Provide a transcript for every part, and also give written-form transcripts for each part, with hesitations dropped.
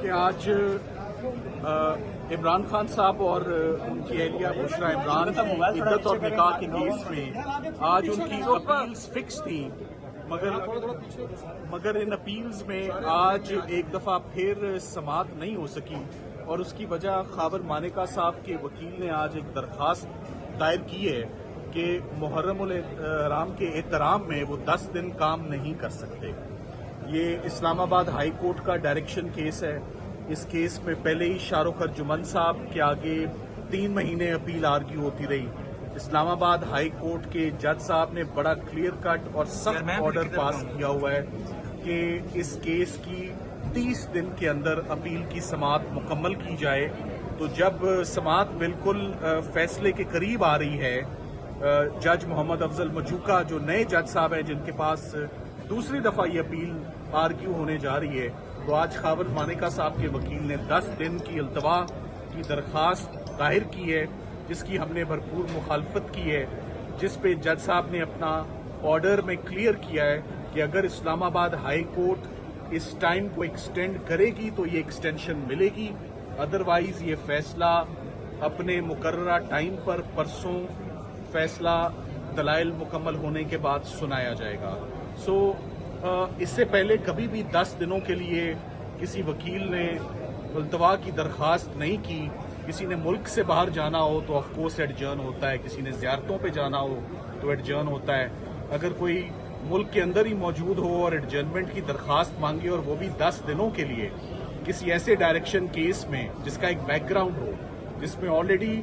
کہ آج عمران خان صاحب اور ان کی اہلیہ بشرا عمران عدت اور نکاح کے کیس میں آج ان کی اپیلز فکس تھیں، مگر ان اپیلز میں آج ایک دفعہ پھر سماعت نہیں ہو سکی، اور اس کی وجہ خاور مانیکا صاحب کے وکیل نے آج ایک درخواست دائر کی ہے کہ محرم الحرام کے احترام میں وہ 10 دن کام نہیں کر سکتے۔ یہ اسلام آباد ہائی کورٹ کا ڈائریکشن کیس ہے۔ اس کیس میں پہلے ہی شاہ رخ ارجمن صاحب کے آگے 3 مہینے اپیل آرگیو ہوتی رہی۔ اسلام آباد ہائی کورٹ کے جج صاحب نے بڑا کلیئر کٹ اور سخت آرڈر پاس کیا ہوا ہے کہ اس کیس کی 30 دن کے اندر اپیل کی سماعت مکمل کی جائے۔ تو جب سماعت بالکل فیصلے کے قریب آ رہی ہے، جج محمد افضل مجوکا جو نئے جج صاحب ہیں جن کے پاس دوسری دفعہ یہ اپیل آرگیو ہونے جا رہی ہے، تو آج خاور مانیکا صاحب کے وکیل نے 10 دن کی التوا کی درخواست دائر کی ہے، جس کی ہم نے بھرپور مخالفت کی ہے، جس پہ جج صاحب نے اپنا آرڈر میں کلیئر کیا ہے کہ اگر اسلام آباد ہائی کورٹ اس ٹائم کو ایکسٹینڈ کرے گی تو یہ ایکسٹینشن ملے گی، ادروائز یہ فیصلہ اپنے مقررہ ٹائم پر پرسوں فیصلہ دلائل مکمل ہونے کے بعد سنایا جائے گا۔ اس سے پہلے کبھی بھی 10 دنوں کے لیے کسی وکیل نے التوا کی درخواست نہیں کی۔ کسی نے ملک سے باہر جانا ہو تو آف کورس ایڈجرن ہوتا ہے، کسی نے زیارتوں پہ جانا ہو تو ایڈجرن ہوتا ہے۔ اگر کوئی ملک کے اندر ہی موجود ہو اور ایڈجرنمنٹ کی درخواست مانگے، اور وہ بھی 10 دنوں کے لیے کسی ایسے ڈائریکشن کیس میں جس کا ایک بیک گراؤنڈ ہو، جس میں آلریڈی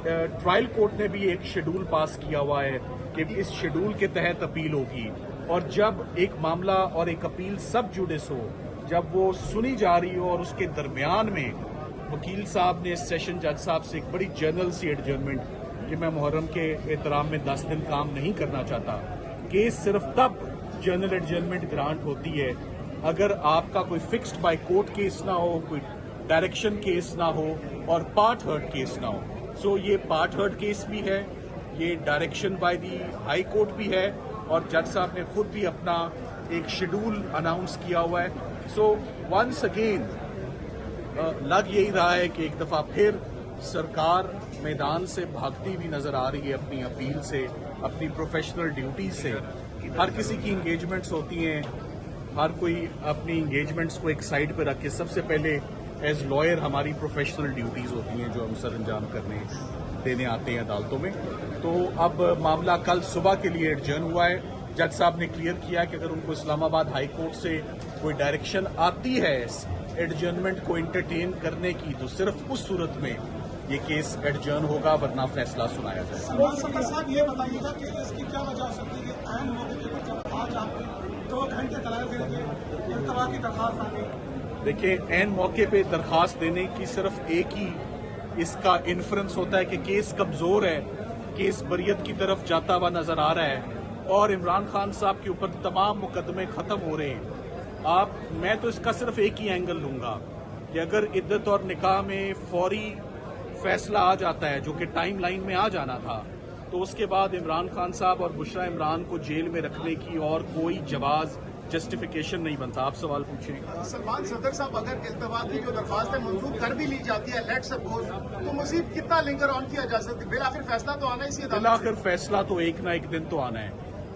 ٹرائل کورٹ نے بھی ایک شیڈول پاس کیا ہوا ہے کہ اس شیڈول کے تحت اپیل ہوگی، اور جب ایک معاملہ اور ایک اپیل سب جوڈس ہو، جب وہ سنی جا رہی ہو، اور اس کے درمیان میں وکیل صاحب نے سیشن جج صاحب سے ایک بڑی جنرل سی ایڈجرنمنٹ کہ میں محرم کے احترام میں 10 دن کام نہیں کرنا چاہتا، کیس صرف تب جنرل ایڈجرنمنٹ گرانٹ ہوتی ہے اگر آپ کا کوئی فکسڈ بائی کورٹ کیس نہ ہو، کوئی ڈائریکشن کیس نہ ہو، اور پارٹ ہرڈ کیس نہ ہو۔ یہ پارٹ ہرڈ کیس بھی ہے، یہ direction by the high court بھی ہے، اور جج صاحب نے خود بھی اپنا ایک شیڈول اناؤنس کیا ہوا ہے۔ ونس اگین لگ یہی رہا ہے کہ ایک دفعہ پھر سرکار میدان سے بھاگتی ہوئی نظر آ رہی ہے اپنی اپیل سے، اپنی پروفیشنل ڈیوٹی سے۔ ہر کسی کی انگیجمنٹس ہوتی ہیں، ہر کوئی اپنی انگیجمنٹس کو ایک سائڈ پہ رکھ کے سب سے پہلے ایز لائر ہماری پروفیشنل ڈیوٹیز ہوتی ہیں جو ہم سر انجام کرنے دینے آتے ہیں عدالتوں میں۔ تو اب معاملہ کل صبح کے لیے ایڈجرن ہوا ہے۔ جج صاحب نے کلیئر کیا کہ اگر ان کو اسلام آباد ہائی کورٹ سے کوئی ڈائریکشن آتی ہے ایڈجرنمنٹ کو انٹرٹین کرنے کی، تو صرف اس صورت میں یہ کیس ایڈجرن ہوگا، ورنہ فیصلہ سنایا جائے گا۔ صاحب یہ بتائیے گا کہ اس کی کیا وجہ ہو سکتی ہے عین موقع پر جب آج آپ 2 گھنٹے دلائل دینے کے التوا کی درخواست آ گئی؟ دیکھیں، عین موقع پہ درخواست دینے کی صرف ایک ہی اس کا انفرنس ہوتا ہے کہ کیس کمزور ہے، کیس بریت کی طرف جاتا ہوا نظر آ رہا ہے، اور عمران خان صاحب کے اوپر تمام مقدمے ختم ہو رہے ہیں۔ میں تو اس کا صرف ایک ہی اینگل لوں گا کہ اگر عدت اور نکاح میں فوری فیصلہ آ جاتا ہے، جو کہ ٹائم لائن میں آ جانا تھا، تو اس کے بعد عمران خان صاحب اور بشرا عمران کو جیل میں رکھنے کی اور کوئی جواز جسٹیفیکیشن نہیں بنتا۔ آپ سوال پوچھیں۔ سلمان صدر صاحب، اگر التوا کی جو درخواست ہے منظور کر بھی لی جاتی ہے، لیٹ سپوز، تو مزید کتنا لنگر آن کیا جا سکتا ہے؟ بالآخر فیصلہ تو آنا ہی، بالآخر فیصلہ تو ایک نہ ایک دن تو آنا ہے۔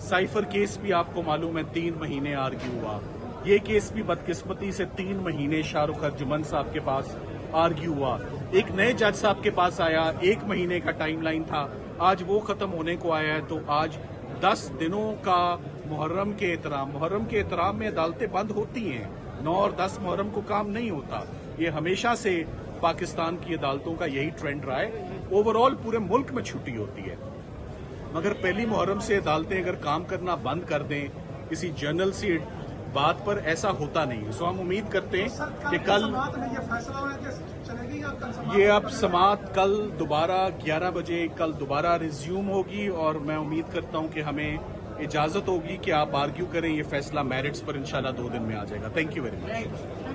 سائفر کیس بھی آپ کو معلوم ہے 3 مہینے آرگیو ہوا، یہ کیس بھی بدقسمتی سے 3 مہینے شاہ رخ ارجمن صاحب کے پاس آرگیو ہوا۔ ایک نئے جج صاحب کے پاس آیا، 1 مہینے کا ٹائم لائن تھا، آج وہ ختم ہونے کو آیا ہے۔ تو آج 10 دنوں کا محرم کے احترام میں عدالتیں بند ہوتی ہیں، 9 اور 10 محرم کو کام نہیں ہوتا۔ یہ ہمیشہ سے پاکستان کی عدالتوں کا یہی ٹرینڈ رہا ہے۔ اوور آل پورے ملک میں چھٹی ہوتی ہے، مگر پہلی محرم سے عدالتیں اگر کام کرنا بند کر دیں کسی جنرل سی بات پر، ایسا ہوتا نہیں۔ ہم امید کرتے ہیں کہ کل یہ اب سماعت کل دوبارہ 11 بجے کل دوبارہ ریزیوم ہوگی، اور میں امید کرتا ہوں کہ ہمیں اجازت ہوگی کہ آپ آرگیو کریں۔ یہ فیصلہ میرٹس پر انشاءاللہ 2 دن میں آ جائے گا۔ Thank you very much.